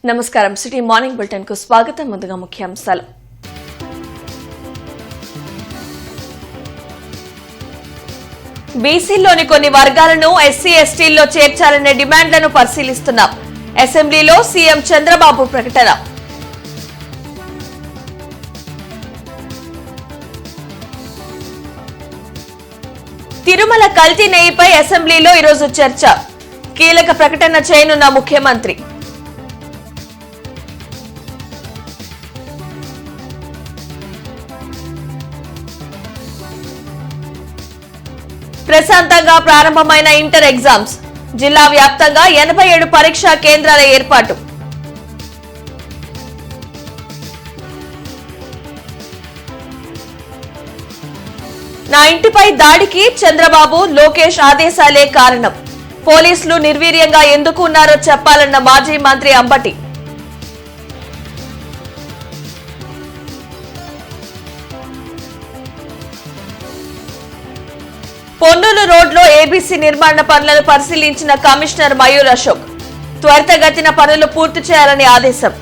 నమస్కారం city morning bulletin కు స్వాగతం. ముందుగా ముఖ్యాంశాలు. బీసీలోని కొన్ని వర్గాలను ఎస్సీ ఎస్టీల్లో చేర్చాలనే డిమాండ్లను పరిశీలిస్తున్నాం. అసెంబ్లీలో సీఎం చంద్రబాబు ప్రకటన. తిరుమల కల్తీ నెయ్యిపై అసెంబ్లీలో ఈరోజు చర్చ. కీలక ప్రకటన చేయనున్న ముఖ్యమంత్రి. ప్రశాంతంగా ప్రారంభమైన ఇంటర్ ఎగ్జామ్స్. జిల్లా వ్యాప్తంగా 87 పరీక్షా కేంద్రాల ఏర్పాటు. నా ఇంటిపై దాడికి చంద్రబాబు, లోకేష్ ఆదేశాలే కారణం. పోలీసులు నిర్వీర్యంగా ఎందుకు ఉన్నారో చెప్పాలన్న మాజీ మంత్రి అంబటి. పొన్నూరు రోడ్లో ఏబీసీ నిర్మాణ పనులను పరిశీలించిన కమిషనర్ మయూర్ అశోక్. త్వరితగతిన పనులు పూర్తి చేయాలని ఆదేశం.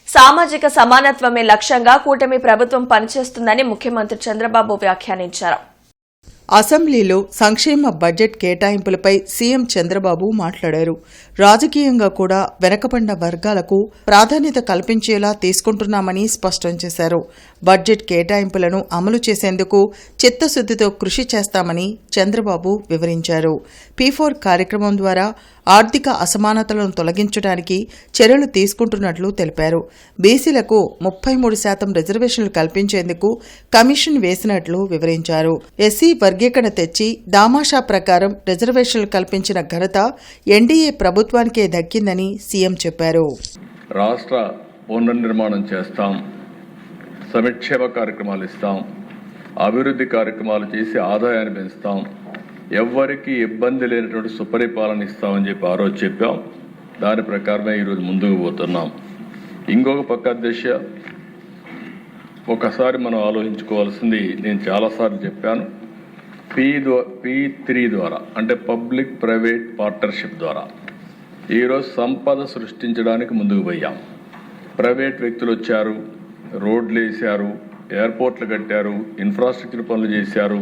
సామాజిక సమానత్వమే లక్ష్యంగా కూటమి ప్రభుత్వం పనిచేస్తుందని ముఖ్యమంత్రి చంద్రబాబు వ్యాఖ్యానించారు. అసెంబ్లీలో సంక్షేమ బడ్జెట్ కేటాయింపులపై సీఎం చంద్రబాబు మాట్లాడారు. రాజకీయంగా కూడా వెనకబడిన వర్గాలకు ప్రాధాన్యత కల్పించేలా తీసుకుంటున్నామని స్పష్టం చేశారు. బడ్జెట్ కేటాయింపులను అమలు చేసేందుకు చిత్తశుద్దితో కృషి చేస్తామని చంద్రబాబు వివరించారు. P4 కార్యక్రమం ద్వారా ఆర్థిక అసమానతలను తొలగించడానికి చర్యలు తీసుకుంటున్నట్లు తెలిపారు. బీసీలకు 33% రిజర్వేషన్లు కల్పించేందుకు కమిషన్ వేసినట్లు వివరించారు. ఎస్సీ వర్గీకరణ తెచ్చి దామాషా ప్రకారం రిజర్వేషన్లు కల్పించిన ఘనత ఎన్డీఏ ప్రభుత్వానికే దక్కిందని సీఎం చెప్పారు. రాష్ట్ర పునర్నిర్మాణం చేస్తాం, సంక్షేమ కార్యక్రమాలు ఇస్తాం, అభివృద్ధి కార్యక్రమాలు చేసి ఆదాయాన్ని పెంచుతాం, ఎవ్వరికి ఇబ్బంది లేనటువంటి సుపరిపాలన ఇస్తామని చెప్పి ఆ రోజు చెప్పాం. దాని ప్రకారమే ఈరోజు ముందుకు పోతున్నాం. ఇంకొక పక్క అధ్యక్ష, ఒకసారి మనం ఆలోచించుకోవాల్సింది, నేను చాలాసార్లు చెప్పాను, P3 ద్వారా అంటే పబ్లిక్ ప్రైవేట్ పార్ట్నర్షిప్ ద్వారా ఈరోజు సంపద సృష్టించడానికి ముందుకు పోయాం. ప్రైవేట్ వ్యక్తులు వచ్చారు, రోడ్లు వేశారు, ఎయిర్పోర్ట్లు కట్టారు, ఇన్ఫ్రాస్ట్రక్చర్ పనులు చేశారు.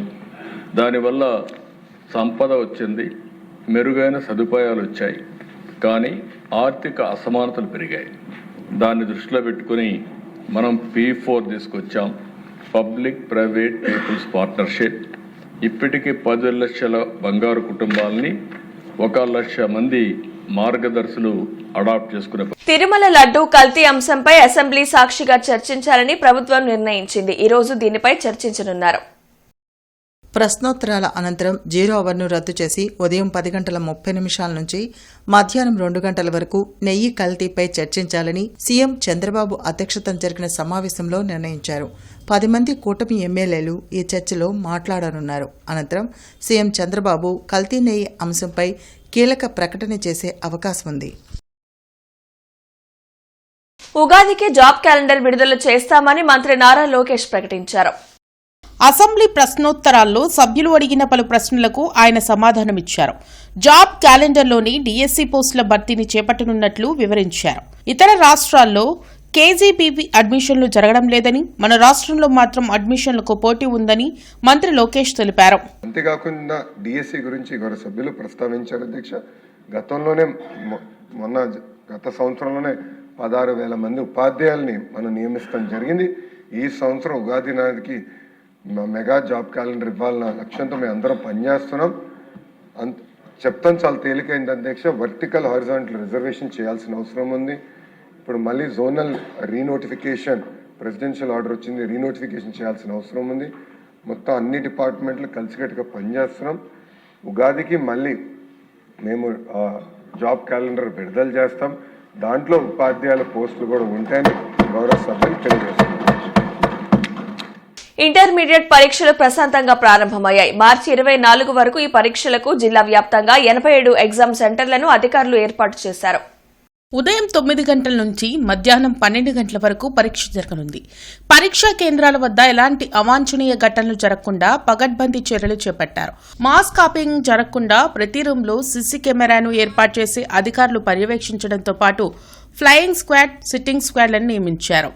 దానివల్ల సంపద వచ్చింది, మెరుగైన సదుపాయాలు వచ్చాయి. కానీ ఆర్థిక అసమానతలు పెరిగాయి. దాన్ని దృష్టిలో పెట్టుకుని మనం P4 తీసుకొచ్చాం, పబ్లిక్ ప్రైవేట్ పీపుల్స్ పార్ట్నర్షిప్. ఇప్పటికీ 10 లక్షల బంగారు కుటుంబాలని 1 లక్ష మంది మార్గదర్శులు అడాప్ట్ చేసుకునే. తిరుమల లడ్డూ కల్తీ అంశంపై అసెంబ్లీ సాక్షిగా చర్చించాలని ప్రభుత్వం నిర్ణయించింది. ఈ రోజు దీనిపై చర్చించనున్నారు. ప్రశ్నోత్తరాల అనంతరం 0 అవర్ను రద్దు చేసి ఉదయం 10 గంటల 30 నిమిషాల నుంచి మధ్యాహ్నం 2 గంటల వరకు నెయ్యి కల్తీపై చర్చించాలని సీఎం చంద్రబాబు అధ్యక్షతన జరిగిన సమావేశంలో నిర్ణయించారు. 10 మంది కూటమి ఎమ్మెల్యేలు ఈ చర్చలో మాట్లాడనున్నారు. అనంతరం సీఎం చంద్రబాబు కల్తీ నెయ్యి అంశంపై కీలక ప్రకటన చేసే అవకాశం ఉంది. ఉగాదికి జాబ్ క్యాలెండర్ విడుదల చేస్తామని మంత్రి నారా లోకేష్ ప్రకటించారు. అసెంబ్లీ ప్రశ్నోత్తరాల్లో సభ్యులు అడిగిన పలు ప్రశ్నలకు ఆయన సమాధానమిచ్చారు. జాబ్ క్యాలెండర్లోని డీఎస్సీ పోస్టుల భర్తీని చేపట్టనున్నట్లు వివరించారు. ఇతర రాష్ట్రాల్లో కేజీబీవీ అడ్మిషన్లు జరగడం లేదని, మన రాష్ట్రంలో మాత్రం అడ్మిషన్లకు పోటీ ఉందని మంత్రి లోకేష్ తెలిపారు. అంతేకాకుండా డిఎస్సి గురించి గౌరవ సభ్యులు ప్రస్తావించారు. అధ్యక్ష, గతంలోనే గత సంవత్సరంలోనే 16,000 మంది ఉపాధ్యాయుల్ని మనం నియమిస్తాం జరిగింది. ఈ సంవత్సరం ఉగాది నాటికి మెగా జాబ్ క్యాలెండర్ ఇవ్వాలన్న లక్ష్యంతో మేము అందరం పనిచేస్తున్నాం. చెప్తాం చాలా తేలికైంది అధ్యక్ష. వర్టికల్ హారిజాంటల్ రిజర్వేషన్ చేయాల్సిన అవసరం ఉంది. ఇప్పుడు మళ్ళీ జోనల్ రీనోటిఫికేషన్, ప్రెసిడెన్షియల్ ఆర్డర్ వచ్చింది, రీనోటిఫికేషన్ చేయాల్సిన అవసరం ఉంది. మొత్తం అన్ని డిపార్ట్మెంట్లు కలిసికట్టుగా పనిచేస్తున్నాం. ఉగాదికి మళ్ళీ మేము జాబ్ క్యాలెండర్ విడుదల చేస్తాం. దాంట్లో ఉపాధ్యాయుల పోస్టులు కూడా ఉంటాయని గౌరవ సభ్యులు తెలియజేస్తున్నాం. ఇంటర్మీడియట్ పరీక్షలు ప్రశాంతంగా ప్రారంభమయ్యాయి. మార్చి 24 వరకు ఈ పరీక్షలకు జిల్లా వ్యాప్తంగా 87 ఎగ్జామ్ సెంటర్లను అధికారులు ఏర్పాటు చేశారు. ఉదయం 9 గంటల నుంచి మధ్యాహ్నం 12 గంటల వరకు పరీక్ష జరగనుంది. పరీక్షా కేంద్రాల వద్ద ఎలాంటి అవాంఛనీయ ఘటనలు జరగకుండా పగడ్బందీ చర్యలు చేపట్టారు. మాస్ కాపింగ్ జరగకుండా ప్రతి రూంలో సీసీ కెమెరాను ఏర్పాటు చేసి అధికారులు పర్యవేక్షించడంతో పాటు ఫ్లయింగ్ స్క్వాడ్, సిట్టింగ్ స్క్వాడ్లను నియమించారు.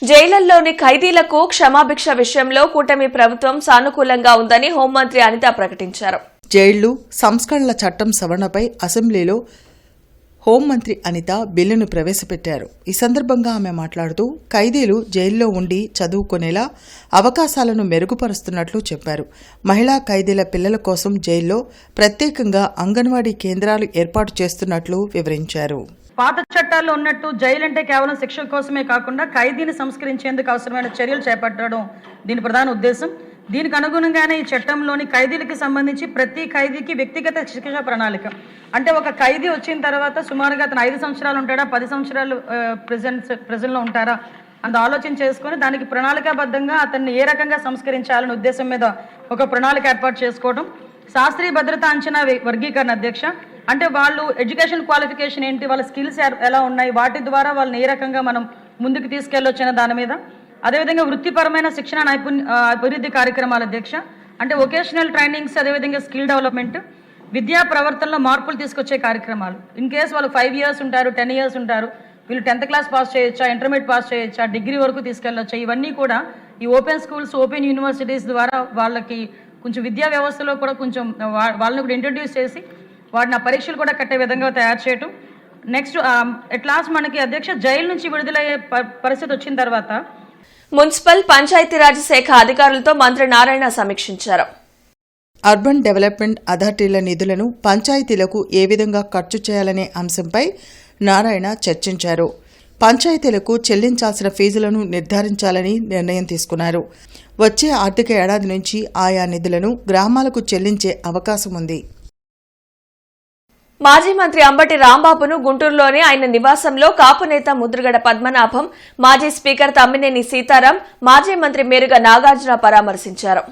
జైళ్లలోని ఖైదీలకు క్షమాభిక్ష విషయంలో కూటమి ప్రభుత్వం సానుకూలంగా ఉందని హోంమంత్రి అనిత ప్రకటించారు. జైళ్లు సంస్కరణల చట్టం సవరణపై అసెంబ్లీలో హోంమంత్రి అనిత బిల్లును ప్రవేశపెట్టారు. ఈ సందర్భంగా ఆమె మాట్లాడుతూ ఖైదీలు జైల్లో ఉండి చదువుకునేలా అవకాశాలను మెరుగుపరుస్తున్నట్లు చెప్పారు. మహిళా ఖైదీల పిల్లల కోసం జైల్లో ప్రత్యేకంగా అంగన్వాడీ కేంద్రాలు ఏర్పాటు చేస్తున్నట్లు వివరించారు. పాత చట్టాల్లో ఉన్నట్టు జైలు అంటే కేవలం శిక్ష కోసమే కాకుండా ఖైదీని సంస్కరించేందుకు అవసరమైన చర్యలు చేపట్టడం దీని ప్రధాన ఉద్దేశం. దీనికి అనుగుణంగానే ఈ చట్టంలోని ఖైదీలకు సంబంధించి ప్రతి ఖైదీకి వ్యక్తిగత శిక్షా ప్రణాళిక, అంటే ఒక ఖైదీ వచ్చిన తర్వాత సుమారుగా అతను 5 సంవత్సరాలు ఉంటాడా, 10 సంవత్సరాలు ప్రిజన్లో ఉంటారా అంత ఆలోచన చేసుకుని దానికి ప్రణాళికాబద్ధంగా అతన్ని ఏ రకంగా సంస్కరించాలనే ఉద్దేశం మీద ఒక ప్రణాళిక ఏర్పాటు చేసుకోవడం. శాస్త్రీయ భద్రత అంచనా వర్గీకరణ అధ్యక్ష, అంటే వాళ్ళు ఎడ్యుకేషన్ క్వాలిఫికేషన్ ఏంటి, వాళ్ళ స్కిల్స్ ఎలా ఉన్నాయి, వాటి ద్వారా వాళ్ళని ఏ రకంగా మనం ముందుకు తీసుకెళ్ళొచ్చిన దాని మీద. అదేవిధంగా వృత్తిపరమైన శిక్షణ అభివృద్ధి కార్యక్రమాల అధ్యక్ష, అంటే వొకేషనల్ ట్రైనింగ్స్, అదేవిధంగా స్కిల్ డెవలప్మెంట్, విద్యా ప్రవర్తనలో మార్పులు తీసుకొచ్చే కార్యక్రమాలు. ఇన్ కేసు వాళ్ళు 5 years ఉంటారు, 10 years ఉంటారు, వీళ్ళు 10th class పాస్ చేయొచ్చా, ఇంటర్మీడియట్ పాస్ చేయొచ్చా, డిగ్రీ వరకు తీసుకెళ్ళొచ్చా, ఇవన్నీ కూడా ఈ ఓపెన్ స్కూల్స్, ఓపెన్ యూనివర్సిటీస్ ద్వారా వాళ్ళకి కొంచెం విద్యా వ్యవస్థలో కూడా కొంచెం వాళ్ళని కూడా ఇంట్రడ్యూస్ చేసి వాటిని ఆ పరీక్షలు కూడా కట్టే విధంగా తయారు చేయటం. నెక్స్ట్ ఎట్ లాస్ట్ మనకి అధ్యక్ష జైలు నుంచి విడుదలయ్యే పరిస్థితి వచ్చిన తర్వాత మున్సిపల్ పంచాయతీరాజ్ శాఖ అధికారులతో మంత్రి నారాయణ సమీక్షించారు. అర్బన్ డెవలప్మెంట్ అథారిటీల నిధులను పంచాయతీలకు ఏ విధంగా ఖర్చు చేయాలనే అంశంపై నారాయణ చర్చించారు. పంచాయతీలకు చెల్లించాల్సిన ఫీజులను నిర్ధారించాలని నిర్ణయం తీసుకున్నారు. వచ్చే ఆర్థిక ఏడాది నుంచి ఆయా నిధులను గ్రామాలకు చెల్లించే అవకాశం ఉంది. మాజీ మంత్రి అంబటి రాంబాబును గుంటూరులోని ఆయన నివాసంలో కాపు నేత ముద్రగడ పద్మనాభం, మాజీ స్పీకర్ తమ్మినేని సీతారాం, మాజీ మంత్రి మేరుగ నాగార్జున పరామర్శించారు.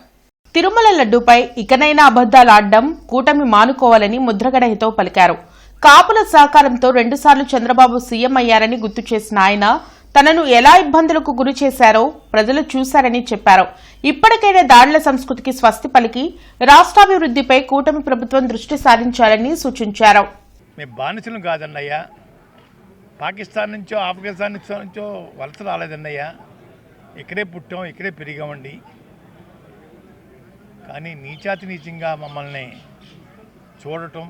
తిరుమల లడ్డూపై ఇకనైనా అబద్దాలు ఆడడం కూటమి మానుకోవాలని ముద్రగడ హితవు పలికారు. కాపుల సహకారంతో 2 సార్లు చంద్రబాబు సీఎం అయ్యారని గుర్తు చేసిన ఆయన తనను ఎలా ఇబ్బందులకు గురి చేశారో ప్రజలు చూశారని చెప్పారు. ఇప్పటికైనా దాడుల సంస్కృతికి స్వస్తి పలికి రాష్ట్రాభివృద్ధిపై కూటమి ప్రభుత్వం దృష్టి సారించాలని సూచించారు. మేము బానిసలు కాదన్నయ్యా, పాకిస్తాన్ నుంచో ఆఫ్ఘనిస్తాన్ నుంచో వలస రాలేదన్నయ్యా, ఇక్కడే పుట్టాం, ఇక్కడే పెరిగామండి. కానీ నీచాతి నీచంగా మమ్మల్ని చూడటం,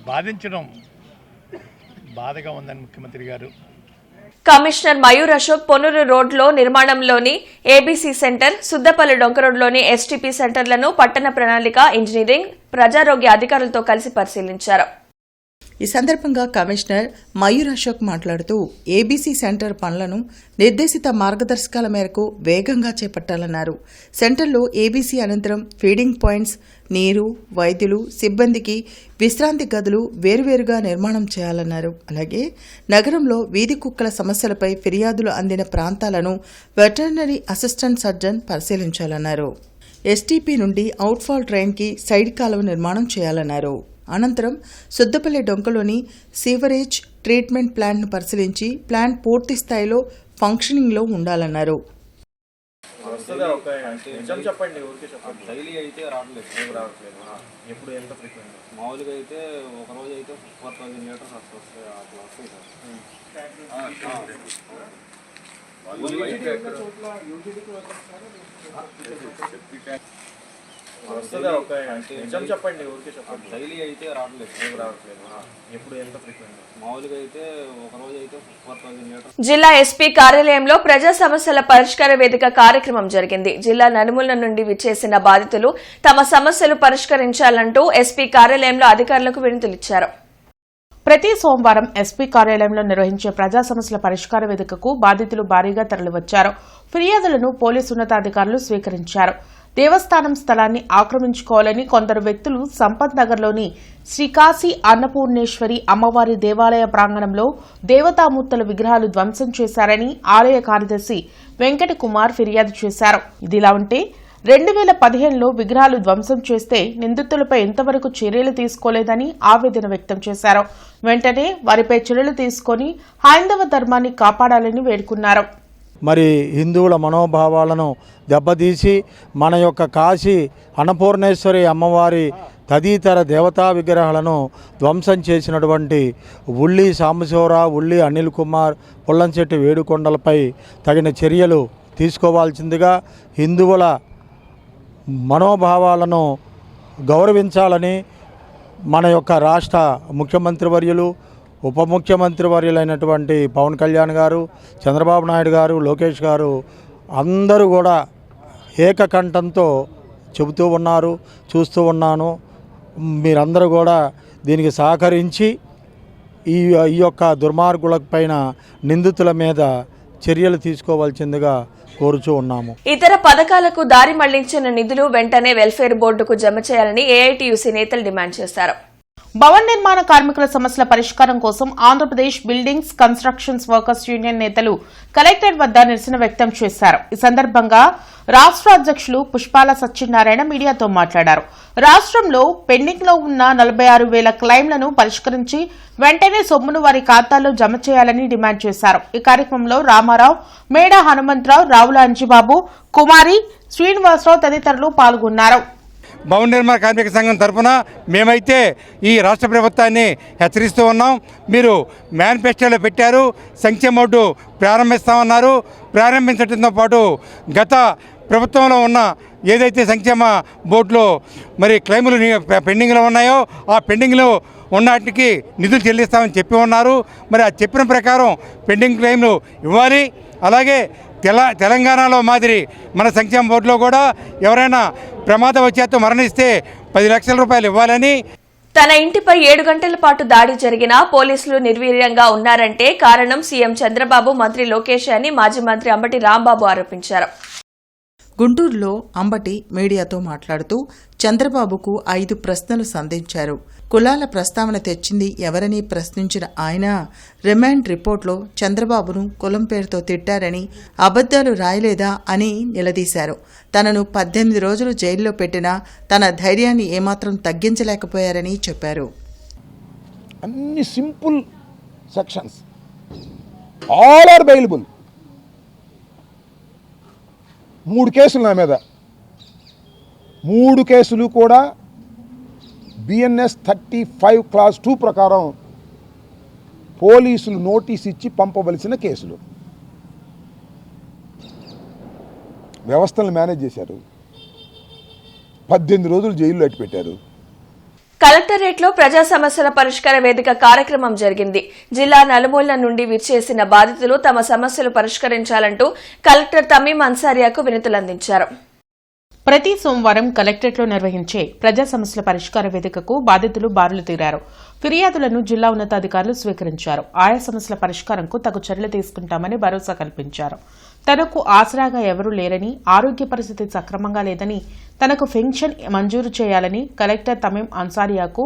బాధించడం బాధగా ఉందని ముఖ్యమంత్రి గారు. కమిషనర్ మయూర్ అశోక్ పొన్నూరు రోడ్లో నిర్మాణంలోని ఏబీసీ సెంటర్, సుద్దపల్లి డొంక రోడ్లోని ఎస్టీపీ సెంటర్లను పట్టణ ప్రణాళిక, ఇంజనీరింగ్, ప్రజారోగ్య అధికారులతో కలిసి పరిశీలించారు. ఈ సందర్భంగా కమిషనర్ మయూర్ అశోక్ మాట్లాడుతూ ఏబీసీ సెంటర్ పనులను నిర్దేశిత మార్గదర్శకాల మేరకు వేగంగా చేపట్టాలన్నారు. సెంటర్లో ఏబీసీ అనంతరం ఫీడింగ్ పాయింట్స్, నీరు, వైద్యులు, సిబ్బందికి విశ్రాంతి గదులు వేరువేరుగా నిర్మాణం చేయాలన్నారు. అలాగే నగరంలో వీధి కుక్కల సమస్యలపై ఫిర్యాదులు అందిన ప్రాంతాలను వెటర్నరీ అసిస్టెంట్ సర్జన్ పరిశీలించాలన్నారు. ఎస్టీపీ నుండి అవుట్ఫాల్ ట్రైన్కి సైడ్ కాలువ నిర్మాణం చేయాలన్నారు. అనంతరం సుద్దపల్లి డొంకలోని సీవరేజ్ ట్రీట్మెంట్ ప్లాంట్ను పరిశీలించి ప్లాంట్ పూర్తి స్థాయిలో ఫంక్షనింగ్లో ఉండాలన్నారు. మామూలుగా అయితే ఒక రోజు అయితే 4000 లీటర్స్ వస్తాయి, అట్లా వస్తాయి సార్. చెప్పండి, డైలీ అయితే రావట్లేదు. ఎప్పుడు ఎంత ఫ్రీక్వెంట్? మామూలుగా అయితే ఒక రోజు అయితే 4000 లీటర్స్. జిల్లా ఎస్పీ కార్యాలయంలో ప్రజా సమస్యల పరిష్కార వేదిక కార్యక్రమం జరిగింది. జిల్లా నలుమూల నుండి విచ్చేసిన బాధితులు తమ సమస్యలు పరిష్కరించాలంటూ ఎస్పీ కార్యాలయంలో అధికారులకు వినతులిచ్చారు. ప్రతి సోమవారం ఎస్పీ కార్యాలయంలో నిర్వహించే ప్రజా సమస్యల పరిష్కార వేదికకు బాధితులు భారీగా తరలివచ్చారు. ఫిర్యాదులను పోలీసు ఉన్నతాధికారులు స్వీకరించారు. దేవస్థానం స్థలాన్ని ఆక్రమించుకోవాలని కొందరు వ్యక్తులు సంపత్ నగర్లోని శ్రీకాశీ అన్నపూర్ణేశ్వరి అమ్మవారి దేవాలయ ప్రాంగణంలో దేవతామూర్తుల విగ్రహాలు ధ్వంసం చేశారని ఆలయ కార్యదర్శి వెంకట కుమార్ ఫిర్యాదు చేశారు. ఇదిలా ఉంటే 2015లో విగ్రహాలు ధ్వంసం చేస్తే నిందితులపై ఇంతవరకు చర్యలు తీసుకోలేదని ఆవేదన వ్యక్తం చేశారు. వెంటనే వారిపై చర్యలు తీసుకుని హైందవ ధర్మాన్ని కాపాడాలని వేడుకున్నారు. మరి హిందువుల మనోభావాలను దెబ్బతీసి మన యొక్క కాశీ అన్నపూర్ణేశ్వరి అమ్మవారి తదితర దేవతా విగ్రహాలను ధ్వంసం చేసినటువంటి ఉల్లి సాంబశివరావు, ఉల్లి అనిల్ కుమార్, పుల్లంశెట్టి వేడుకొండలపై తగిన చర్యలు తీసుకోవాల్సిందిగా, హిందువుల మనోభావాలను గౌరవించాలని మన యొక్క రాష్ట్ర ముఖ్యమంత్రి వర్యులు, ఉప ముఖ్యమంత్రి వర్యులైనటువంటి పవన్ కళ్యాణ్ గారు, చంద్రబాబు నాయుడు గారు, లోకేష్ గారు అందరూ కూడా ఏకకంఠంతో చెబుతూ ఉన్నారు, చూస్తూ ఉన్నాను. మీరందరూ కూడా దీనికి సహకరించి ఈ యొక్క దుర్మార్గుల పైన నిందితుల మీద చర్యలు తీసుకోవాల్సిందిగా కోరుచూ ఉన్నాము. ఇతర పథకాలకు దారి మళ్లించిన నిధులు వెంటనే వెల్ఫేర్ బోర్డుకు జమ చేయాలని ఏఐటీయూసీ నేతలు డిమాండ్ చేశారు. భవన నిర్మాణ కార్మికుల సమస్యల పరిష్కారం కోసం Andhra Pradesh buildings constructions workers union నేతలు కలెక్టరేట్ వద్ద నిరసన వ్యక్తం చేశారు. ఈ సందర్భంగా రాష్ట్ర అధ్యక్షులు పుష్పాల సత్యనారాయణ మీడియాతో మాట్లాడారు. రాష్ట్రంలో పెండింగ్ లో ఉన్న 46,000 క్లెయిమ్లను పరిష్కరించి వెంటనే సొమ్మును వారి ఖాతాల్లో జమ చేయాలని డిమాండ్ చేశారు. ఈ కార్యక్రమంలో రామారావు, మేడా హనుమంతరావు, రావుల అంజిబాబు, కుమారి, శ్రీనివాసరావు తదితరులు పాల్గొన్నారు. భవన నిర్మాణ కార్మిక సంఘం తరఫున మేమైతే ఈ రాష్ట్ర ప్రభుత్వాన్ని హెచ్చరిస్తూ ఉన్నాం. మీరు మేనిఫెస్టోలో పెట్టారు, సంక్షేమ బోర్డు ప్రారంభిస్తామన్నారు. ప్రారంభించడంతో పాటు గత ప్రభుత్వంలో ఉన్న ఏదైతే సంక్షేమ బోర్డులో మరి క్లెయిములు పెండింగ్లో ఉన్నాయో ఆ పెండింగ్లో ఉన్నటికి నిధులు చెల్లిస్తామని చెప్పి ఉన్నారు. మరి ఆ చెప్పిన ప్రకారం పెండింగ్ క్లెయిమ్లు ఇవ్వాలి. అలాగే తెలంగాణలో మాదిరి మన సంక్షేమ బోర్డులో కూడా ఎవరైనా ప్రమాదవశాత్తు మరణిస్తే 10 లక్షల రూపాయలు ఇవ్వాలని. తన ఇంటిపై 7 గంటల పాటు దాడి జరిగినా పోలీసులు నిర్వీర్యంగా ఉన్నారంటే కారణం సీఎం చంద్రబాబు, మంత్రి లోకేష్ అని మాజీ మంత్రి అంబటి రాంబాబు ఆరోపించారు. గుంటూరులో అంబటి మీడియాతో మాట్లాడుతూ చంద్రబాబుకు 5 ప్రశ్నలు సంధించారు. కులాల ప్రస్తావన తెచ్చింది ఎవరని ప్రశ్నించిన ఆయన రిమాండ్ రిపోర్ట్లో చంద్రబాబును కులం పేరుతో తిట్టారని, అబద్దాలు రాయలేదా అని నిలదీశారు. తనను 18 రోజులు జైల్లో పెట్టినా తన ధైర్యాన్ని ఏమాత్రం తగ్గించలేకపోయారని చెప్పారు. అన్ని simple sections, all are bailable. 3 కేసులు నా మీద, 3 కేసులు కూడా బిఎన్ఎస్ 35 క్లాస్ 2 ప్రకారం పోలీసులు నోటీస్ ఇచ్చి పంపవలసిన కేసులు. వ్యవస్థలను మేనేజ్ చేశారు, 18 రోజులు జైల్లో అట్టిపెట్టారు. కలెక్టరేట్లో ప్రజా సమస్యల పరిష్కార వేదిక కార్యక్రమం జరిగింది. జిల్లా నలుమూలల నుండి విచ్చేసిన బాధితులు తమ సమస్యలు పరిష్కరించాలంటూ కలెక్టర్ తమీం అన్సారియాకు వినతులందించారు. ప్రతి సోమవారం కలెక్టరేట్లో నిర్వహించే ప్రజా సమస్యల పరిష్కార వేదికకు బాధితులు బారులు తీరారు. ఫిర్యాదులను జిల్లా ఉన్నతాధికారులు స్వీకరించారు. ఆయా సమస్యల పరిష్కారంకు తగు చర్యలు తీసుకుంటామని భరోసా కల్పించారు. తనకు ఆసరాగా ఎవరూ లేరని, ఆరోగ్య పరిస్థితి సక్రమంగా లేదని, తనకు పెన్షన్ మంజూరు చేయాలని కలెక్టర్ తమీం అన్సారియాకు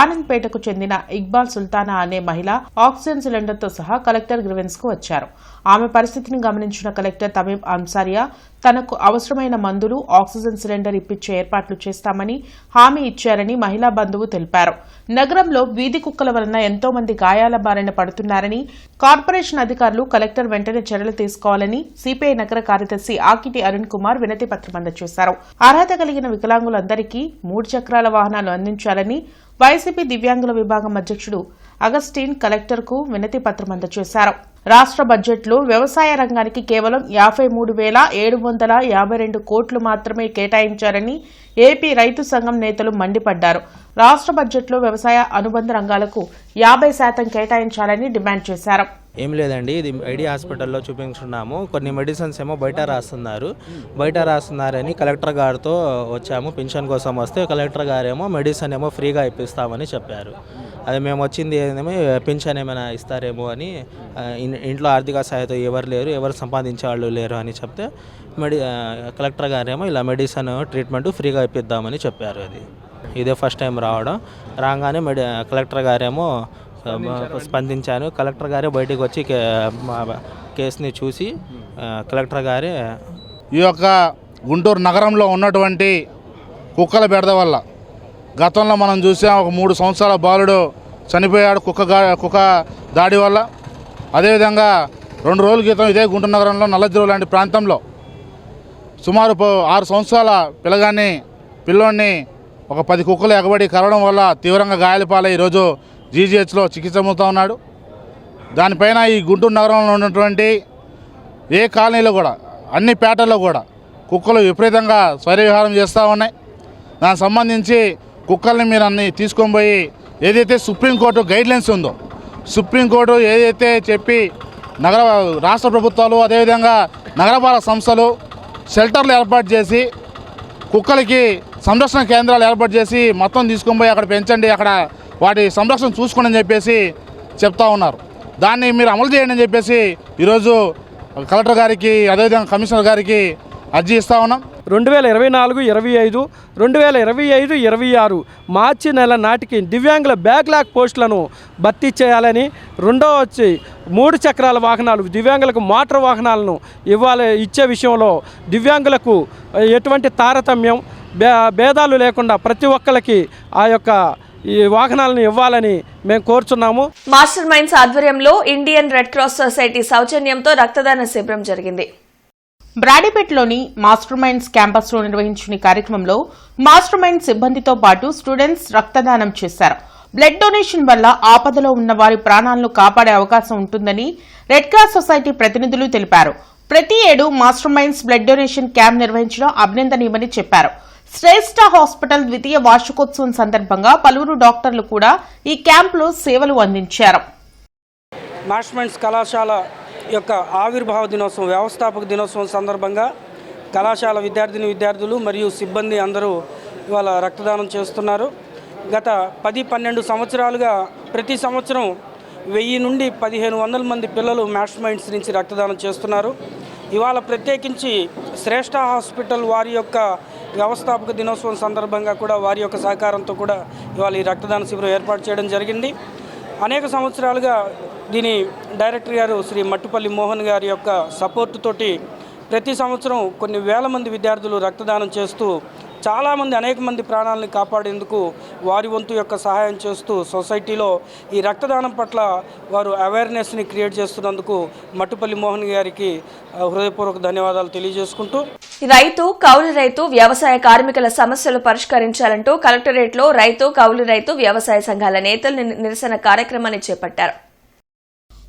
ఆనంద్పేటకు చెందిన ఇక్బాల్ సుల్తానా అనే మహిళ ఆక్సిజన్ సిలిండర్తో సహా కలెక్టర్ గ్రీవెన్స్ కు వచ్చారు. ఆమె పరిస్థితిని గమనించిన కలెక్టర్ తమీం అన్సారియా తనకు అవసరమైన మందులు, ఆక్సిజన్ సిలిండర్ ఇప్పించే ఏర్పాట్లు చేస్తామని హామీ ఇచ్చారని మహిళా బంధువు తెలిపారు. నగరంలో వీధి కుక్కల వలన ఎంతో మంది గాయాల బారిన పడుతున్నారని, కార్పొరేషన్ అధికారులు కలెక్టర్ వెంటనే చర్యలు తీసుకోవాలని సిపిఐ నగర కార్యదర్శి ఆకిటి అరుణ్ కుమార్ వినతి పత్రం అందజేశారు. అర్హత కలిగిన వికలాంగులందరికీ 3 చక్రాల వాహనాలు అందించాలని వైసీపీ దివ్యాంగుల విభాగం అధ్యక్షుడు అగస్టిన్ కలెక్టర్కు వినతి పత్రం అందజేశారు. రాష్ట్ర బడ్జెట్లో వ్యవసాయ రంగానికి కేవలం 53,752 కోట్లు మాత్రమే కేటాయించారని ఏపీ రైతు సంఘం నేతలు మండిపడ్డారు. రాష్ట్ర బడ్జెట్లో వ్యవసాయ అనుబంధ రంగాలకు 50% కేటాయించాలని డిమాండ్ చేశారు. ఏం లేదండి, ఇది ఐడి హాస్పిటల్లో చూపించుకున్నాము. కొన్ని మెడిసిన్స్ ఏమో బయట రాస్తున్నారని కలెక్టర్ గారితో వచ్చాము. పెన్షన్ కోసం వస్తే కలెక్టర్ గారేమో మెడిసిన్ ఏమో ఫ్రీగా ఇప్పిస్తామని చెప్పారు. అది మేము వచ్చింది ఏమో పింఛన్ ఏమైనా ఇస్తారేమో అని, ఇంట్లో ఆర్థిక సహాయత ఎవరు లేరు, ఎవరు సంపాదించే వాళ్ళు లేరు అని చెప్తే కలెక్టర్ గారేమో ఇలా మెడిసిన్ ట్రీట్మెంట్ ఫ్రీగా ఇప్పిద్దామని చెప్పారు. ఇదే ఫస్ట్ టైం రాగానే కలెక్టర్ గారేమో స్పందించాను. కలెక్టర్ గారే బయటికి వచ్చి కేసుని చూసి కలెక్టర్ గారే ఈ యొక్క గుంటూరు నగరంలో ఉన్నటువంటి కుక్కల బెడద వల్ల గతంలో మనం చూసాం, ఒక 3 సంవత్సరాల బాలుడు చనిపోయాడు కుక్క దాడి వల్ల. అదేవిధంగా 2 రోజుల క్రితం ఇదే గుంటూరు నగరంలో నల్లజరువు లాంటి ప్రాంతంలో సుమారు 6 సంవత్సరాల పిల్లోడిని ఒక 10 కుక్కలు ఎగబడి కరవడం వల్ల తీవ్రంగా గాయాలపాలై ఈరోజు జీజీహెచ్లో చికిత్స పొందుతూ ఉన్నాడు. దానిపైన ఈ గుంటూరు నగరంలో ఉన్నటువంటి ఏ కాలనీలో కూడా, అన్ని పేటల్లో కూడా కుక్కలు విపరీతంగా స్వైరవిహారం చేస్తూ ఉన్నాయి. దానికి సంబంధించి కుక్కల్ని మీరు అన్ని తీసుకొని పోయి ఏదైతే సుప్రీంకోర్టు గైడ్లైన్స్ ఉందో, సుప్రీంకోర్టు ఏదైతే చెప్పి రాష్ట్ర ప్రభుత్వాలు అదేవిధంగా నగరపాలక సంస్థలు షెల్టర్లు ఏర్పాటు చేసి కుక్కలకి సంరక్షణ కేంద్రాలు ఏర్పాటు చేసి మొత్తం తీసుకొని పోయి అక్కడ పెంచండి, అక్కడ వాటి సంరక్షణ చూసుకోండి అని చెప్పేసి చెప్తా ఉన్నారు. దాన్ని మీరు అమలు చేయండి అని చెప్పేసి ఈరోజు కలెక్టర్ గారికి అదేవిధంగా కమిషనర్ గారికి అర్జీ ఇస్తూ ఉన్నాం. 2024-25, 2025-26 మార్చి నెల నాటికి దివ్యాంగుల బ్యాక్లాగ్ పోస్టులను భర్తీ చేయాలని, రెండో వచ్చి 3 చక్రాల వాహనాలు దివ్యాంగులకు మోటార్ వాహనాలను ఇచ్చే విషయంలో దివ్యాంగులకు ఎటువంటి తారతమ్యం భేదాలు లేకుండా ప్రతి ఒక్కరికి ఆ యొక్క ఈ వాహనాలను ఇవ్వాలని మేము కోరుచున్నాము. మాస్టర్ మైండ్స్ ఆధ్వర్యంలో ఇండియన్ రెడ్ క్రాస్ సొసైటీ సౌజన్యంతో రక్తదాన శిబిరం జరిగింది. బ్రాడీపేటలోని మాస్టర్ మైండ్స్ క్యాంపస్లో నిర్వహించిన కార్యక్రమంలో మాస్టర్ మైండ్ సిబ్బందితో పాటు స్టూడెంట్స్ రక్తదానం చేశారు. బ్లడ్ డొనేషన్ వల్ల ఆపదలో ఉన్న వారి ప్రాణాలను కాపాడే అవకాశం ఉంటుందని రెడ్ క్రాస్ సొసైటీ ప్రతినిధులు తెలిపారు. ప్రతి ఏడు master minds blood donation camp నిర్వహించడం అభినందనీయమని చెప్పారు. శ్రేష్ఠ హాస్పిటల్ 2వ వార్షికోత్సవం సందర్భంగా పలువురు డాక్టర్లు కూడా ఈ క్యాంపులో సేవలు అందించారు. మాస్టర్ మైండ్స్ కళాశాల యొక్క ఆవిర్భావ దినోత్సవం, వ్యవస్థాపక దినోత్సవం సందర్భంగా కళాశాల విద్యార్థులు మరియు సిబ్బంది అందరూ ఇవాళ రక్తదానం చేస్తున్నారు. గత 10-12 సంవత్సరాలుగా ప్రతి సంవత్సరం 1000 నుండి 1500 మంది పిల్లలు మాస్టర్ మైండ్స్ నుంచి రక్తదానం చేస్తున్నారు. ఇవాళ ప్రత్యేకించి శ్రేష్ఠ హాస్పిటల్ వారి యొక్క వ్యవస్థాపక దినోత్సవం సందర్భంగా కూడా వారి యొక్క సహకారంతో కూడా ఇవాళ ఈ రక్తదాన శిబిరం ఏర్పాటు చేయడం జరిగింది. అనేక సంవత్సరాలుగా దీని డైరెక్టర్ గారు శ్రీ మట్టుపల్లి మోహన్ గారి యొక్క సపోర్టు తోటి ప్రతి సంవత్సరం కొన్ని వేల మంది విద్యార్థులు రక్తదానం చేస్తూ చాలామంది అనేక మంది ప్రాణాలను కాపాడేందుకు వారి వంతు యొక్క సహాయం చేస్తూ సొసైటీలో ఈ రక్తదానం పట్ల వారు అవేర్నెస్ని క్రియేట్ చేస్తున్నందుకు మట్టుపల్లి మోహన్ గారికి హృదయపూర్వక ధన్యవాదాలు తెలియజేసుకుంటూ, కౌలు రైతు వ్యవసాయ కార్మికుల సమస్యలు పరిష్కరించాలంటూ కలెక్టరేట్లో కౌలు రైతు వ్యవసాయ సంఘాల నేతలు నిరసన కార్యక్రమాన్ని చేపట్టారు.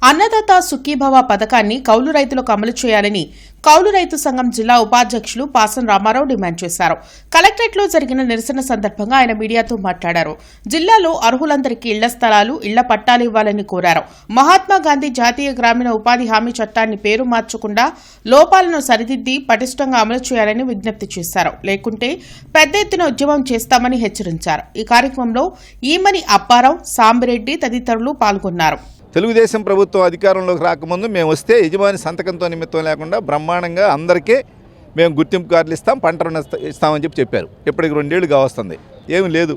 అన్నదాత సుఖీభవ పథకాన్ని కౌలు రైతులకు అమలు చేయాలని కౌలు రైతు సంఘం జిల్లా ఉపాధ్యక్షులు పాసం రామారావు డిమాండ్ చేశారు. కలెక్టరేట్లో జరిగిన నిరసన సందర్భంగా ఆయన మీడియాతో మాట్లాడారు. జిల్లాలో అర్హులందరికీ ఇళ్ల స్థలాలు, ఇళ్ల పట్టాలు ఇవ్వాలని కోరారు. మహాత్మాగాంధీ జాతీయ గ్రామీణ ఉపాధి హామీ చట్టాన్ని పేరు మార్చకుండా లోపాలను సరిదిద్ది పటిష్టంగా అమలు చేయాలని విజ్ఞప్తి చేశారు. లేకుంటే పెద్ద ఎత్తున ఉద్యమం చేస్తామని హెచ్చరించారు. ఈ కార్యక్రమంలో ఈమని అప్పారావు, సాంబిరెడ్డి తదితరులు పాల్గొన్నారు. తెలుగుదేశం ప్రభుత్వం అధికారంలోకి రాకముందు మేము వస్తే యజమాని సంతకంతో నిమిత్తం లేకుండా బ్రహ్మాండంగా అందరికీ మేము గుర్తింపు కార్డులు ఇస్తాం, పంట రుణం ఇస్తామని చెప్పారు. ఇప్పటికి 2 ఏళ్ళు కావస్తుంది, ఏమీ లేదు.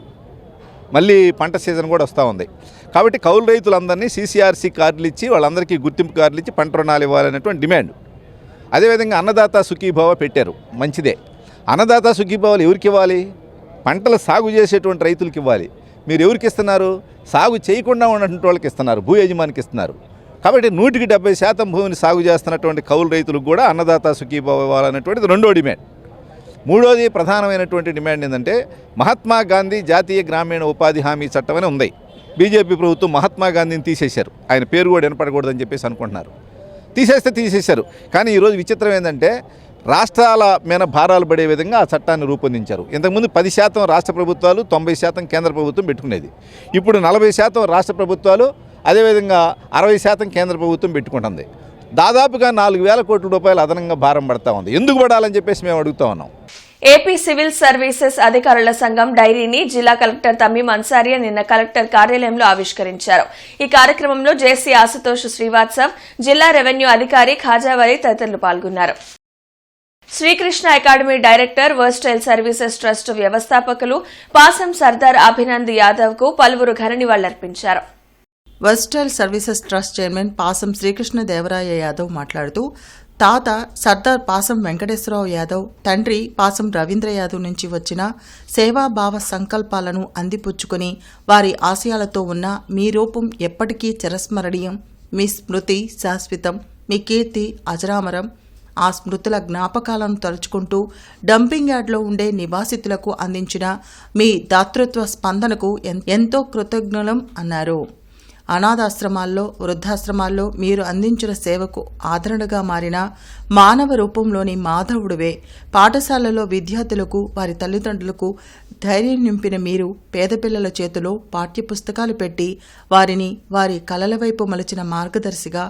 మళ్ళీ పంట సీజన్ కూడా వస్తూ ఉంది. కాబట్టి కౌలు రైతులందరినీ CCRC కార్డులు ఇచ్చి వాళ్ళందరికీ గుర్తింపు కార్డులు ఇచ్చి పంట రుణాలు ఇవ్వాలనేటువంటి డిమాండ్. అదేవిధంగా అన్నదాత సుఖీభవ పెట్టారు, మంచిదే. అన్నదాత సుఖీభవాలు ఎవరికి ఇవ్వాలి? పంటలు సాగు చేసేటువంటి రైతులకు ఇవ్వాలి. మీరు ఎవరికి ఇస్తున్నారు? సాగు చేయకుండా ఉన్నటువంటి వాళ్ళకి ఇస్తున్నారు, భూ యజమానికి ఇస్తున్నారు. కాబట్టి 100% భూమిని సాగు చేస్తున్నటువంటి కౌలు రైతులకు కూడా అన్నదాత సుఖీభవ ఇవ్వాలనేటువంటిది 2వ డిమాండ్. 3వది ప్రధానమైనటువంటి డిమాండ్ ఏంటంటే మహాత్మా గాంధీ జాతీయ గ్రామీణ ఉపాధి హామీ చట్టం అని ఉంది. బీజేపీ ప్రభుత్వం మహాత్మా గాంధీని తీసేశారు, ఆయన పేరు కూడా వినపడకూడదని చెప్పేసి అనుకుంటున్నారు. తీసేశారు. కానీ ఈరోజు విచిత్రం ఏంటంటే రాష్ట్రాల మీద భారాలు పడే విధంగా ఆ చట్టాన్ని రూపొందించారు. ఇంతకుముందు 10% రాష్ట్ర ప్రభుత్వాలు, 90% కేంద్ర ప్రభుత్వం పెట్టుకునేది. ఇప్పుడు 40% రాష్ట్ర ప్రభుత్వాలు, అదేవిధంగా 60% కేంద్ర ప్రభుత్వం పెట్టుకుంటుంది. దాదాపుగా 4000 కోట్ల రూపాయలు అదనంగా భారం పడతా ఉంది. ఎందుకు పడాలని చెప్పేసి మేము అడుగుతా ఉన్నాం. ఏపీ సివిల్ సర్వీసెస్ అధికారుల సంఘం డైరీని జిల్లా కలెక్టర్ తమీం అన్సారియా నిన్న కలెక్టర్ కార్యాలయంలో ఆవిష్కరించారు. ఈ కార్యక్రమంలో జేసీ ఆశుతోష్ శ్రీవాత్సవ్, జిల్లా రెవెన్యూ అధికారి ఖాజావలి తదితరులు పాల్గొన్నారు. Srikrishna academy director versatile services trust వ్యవస్థాపకులు పాసం సర్దార్ అభినంద్ యాదవ్ కు పలువురు ఘన నివాళులర్పించారు. వర్స్టైల్ సర్వీసెస్ ట్రస్ట్ చైర్మన్ పాసం శ్రీకృష్ణ దేవరాయ యాదవ్ మాట్లాడుతూ తాత సర్దార్ పాసం వెంకటేశ్వరరావు యాదవ్, తండ్రి పాసం రవీంద్ర యాదవ్ నుంచి వచ్చిన సేవాభావ సంకల్పాలను అందిపుచ్చుకుని వారి ఆశయాలతో ఉన్న మీ రూపం ఎప్పటికీ చిరస్మరణీయం, మీ స్మృతి శాశ్వతం, మీ కీర్తి అజరామరం. ఆ స్మృతుల జ్ఞాపకాలను తలుచుకుంటూ డంపింగ్ యార్డ్లో ఉండే నివాసితులకు అందించిన మీ దాతృత్వ స్పందనకు ఎంతో కృతజ్ఞులం అన్నారు. అనాథాశ్రమాల్లో, వృద్ధాశ్రమాల్లో మీరు అందించిన సేవకు ఆదరణగా మారిన మానవ రూపంలోని మాధవుడివే. పాఠశాలలో విద్యార్థులకు, వారి తల్లిదండ్రులకు ధైర్యం నింపిన మీరు పేద పిల్లల చేతిలో పాఠ్యపుస్తకాలు పెట్టి వారిని వారి కలల వైపు మలచిన మార్గదర్శిగా,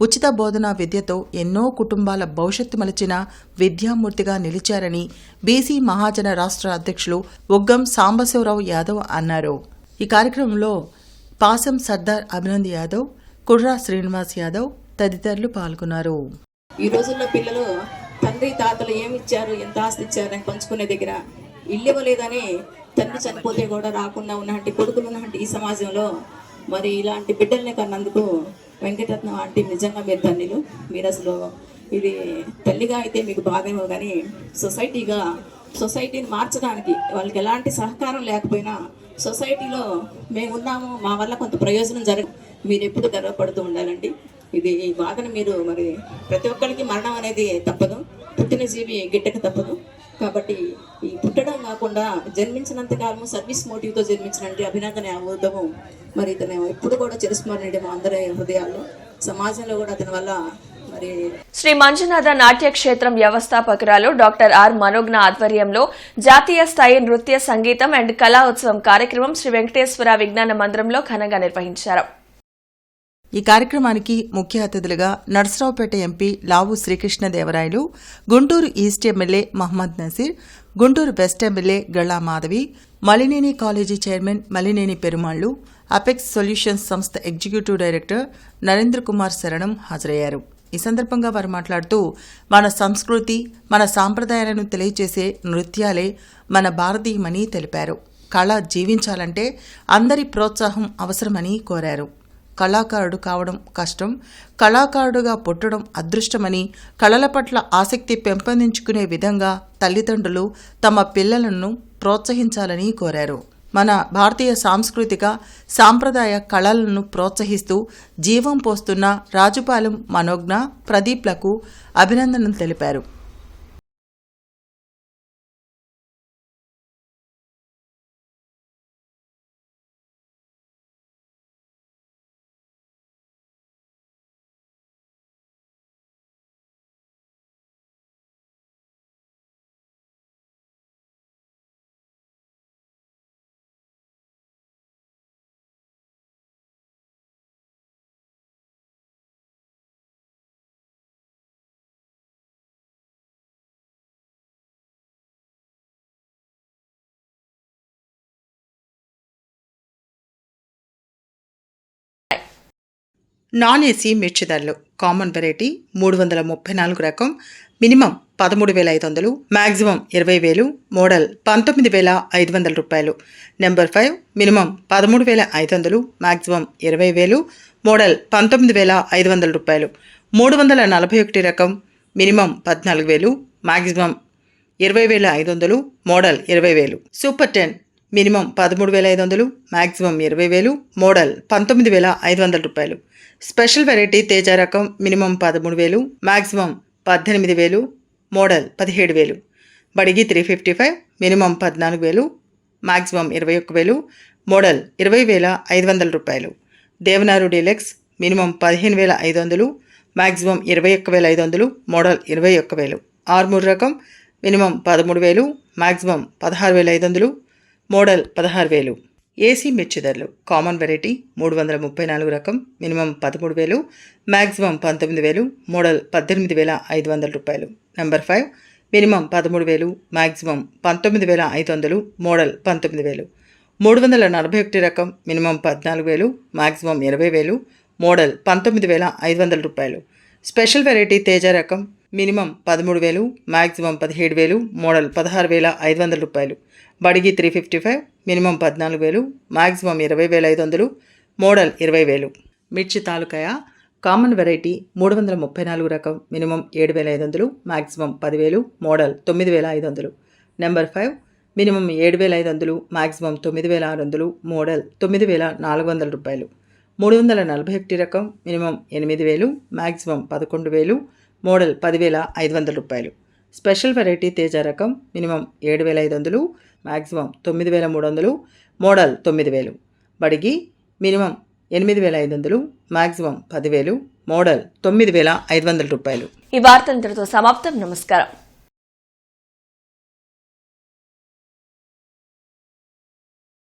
ఉచిత బోధనా విద్యతో ఎన్నో కుటుంబాల భవిష్యత్తు మలచిన విద్యామూర్తిగా నిలిచారని బీసీ మహాజన రాష్ట్ర అధ్యక్షులు ఉగ్గం సాంబశివరావు యాదవ్ అన్నారు. ఈ కార్యక్రమంలో పాసం సర్దార్ అభినంద్ యాదవ్, కుర్రా శ్రీనివాస్ యాదవ్ తదితరులు పాల్గొన్నారు. ఈ రోజుల్లో పిల్లలు తండ్రి తాతలు ఏమి ఇచ్చారు, ఎంత ఆస్తి ఇచ్చారని పంచుకునే దగ్గర ఇల్లు ఇవ్వలేదని తండ్రి చనిపోతే కూడా రాకుండా ఉన్నటువంటి కొడుకులు ఉన్నటువంటి ఈ సమాజంలో మరి ఇలాంటి బిడ్డల్ని కన్నందుకు వెంకటరత్నం ఆంటీ నిజంగా మీరు ధన్యులు. మీరు అసలు ఇది తల్లిగా అయితే మీకు బాధేమో కానీ సొసైటీని మార్చడానికి వాళ్ళకి ఎలాంటి సహకారం లేకపోయినా సొసైటీలో మేము ఉన్నాము, మా వల్ల కొంత ప్రయోజనం మీరు ఎప్పుడు గర్వపడుతూ ఉండాలండి. ఇది ఈ బాధను మీరు మరి ప్రతి ఒక్కరికి మరణం అనేది తప్పదు, పుట్టిన జీవి గిట్టక తప్పదు. కాబట్టి ఈ పుట్టడం కాకుండా జన్మించినంత కాలము సర్వీస్ మోటివ్తో జన్మించినట్టు అభినందన అవుతాము. మరి ఇతను ఎప్పుడు కూడా చిరస్మరణీయము అందరి హృదయాల్లో, సమాజంలో కూడా అతని వల్ల శ్రీ మంజునాథ నాట్య క్షేత్రం వ్యవస్థాపకురాలు డాక్టర్ ఆర్ మనోజ్ఞ ఆధ్వర్యంలో జాతీయ స్థాయి నృత్య సంగీతం అండ్ కళా ఉత్సవం కార్యక్రమం శ్రీ వెంకటేశ్వర విజ్ఞాన మందిరంలో ఘనంగా నిర్వహించారు. ఈ కార్యక్రమానికి ముఖ్య అతిథులుగా Narasaraopet MP Lavu Srikrishnadevarayalu, Guntur east MLA Mohammed Naseer, Guntur west MLA Galla Madhavi, Malineni college chairman Malineni Perumallu, Apex Solutions సంస్థ ఎగ్జిక్యూటివ్ డైరెక్టర్ నరేంద్ర కుమార్ శరణం హాజరయ్యారు. ఈ సందర్భంగా వారు మాట్లాడుతూ మన సంస్కృతి, మన సాంప్రదాయాలను తెలియజేసే నృత్యాలే మన భారతీయమని తెలిపారు. కళ జీవించాలంటే అందరి ప్రోత్సాహం అవసరమని కోరారు. కళాకారుడు కావడం కష్టం, కళాకారుడుగా పుట్టడం అదృష్టమని, కళల పట్ల ఆసక్తి పెంపొందించుకునే విధంగా తల్లిదండ్రులు తమ పిల్లలను ప్రోత్సహించాలని కోరారు. మన భారతీయ సాంస్కృతిక సాంప్రదాయ కళలను ప్రోత్సహిస్తూ జీవం పోస్తున్న రాజుపాలెం మనోజ్ఞ, ప్రదీప్లకు అభినందనలు తెలిపారు. నాన్ ఏసీ మిర్చి ధరలు: కామన్ వెరైటీ 334 రకం మినిమం 13,500, మ్యాక్సిమం 20,000, మోడల్ 19,500 రూపాయలు. నెంబర్ 5 మినిమం 13,500, మ్యాక్సిమం 20,000, మోడల్ 19,500 రూపాయలు. 341 రకం minimum 14,000, maximum 20,500, model 20,000. Super 10 minimum 13,500, maximum 20,000, model 19,500 రూపాయలు. స్పెషల్ వెరైటీ తేజ రకం minimum 13,000, maximum 18,000, model 17,000. Byadgi 355 minimum 14,000, maximum 21,000, model 20,500 రూపాయలు. Devanur deluxe minimum 15,500, maximum 21,500, model 21,000. Armoor రకం మినిమం 13,000, మ్యాక్సిమం 16,500, మోడల్ 16,000. ఏసీ మిర్చి ధరలు: కామన్ వెరైటీ 334 రకం మినిమం 13,000, మ్యాక్సిమం 19,000, మోడల్ 18,500 రూపాయలు. Number 5 minimum 13,000, maximum 19,500, model 19,000. 341 రకం minimum 14,000, maximum 20,000, model 19,500 రూపాయలు. స్పెషల్ వెరైటీ తేజ రకం మినిమం 13,000, మ్యాక్సిమం 17,000, మోడల్ 16,500 రూపాయలు. బడిగి 355 మినిమం 14,000, మ్యాక్సిమం 20,500, మోడల్ 20,000. మిర్చి తాలూకాయ కామన్ వెరైటీ 334 రకం minimum 7,500, maximum 10,000, model 9,500. Number 5 minimum 7,500, maximum 9,600, model 9,400 రూపాయలు. 341 రకం మినిమం 8,000, మ్యాక్సిమం 11,000, మోడల్ 10,500 రూపాయలు. స్పెషల్ వెరైటీ తేజ రకం minimum 7,500, maximum 9,300, model 9,000. Byadgi minimum 8,500, maximum 10,000, model 9,500 రూపాయలు. ఈ వార్త ఇంతటితో సమాప్తం. నమస్కారం.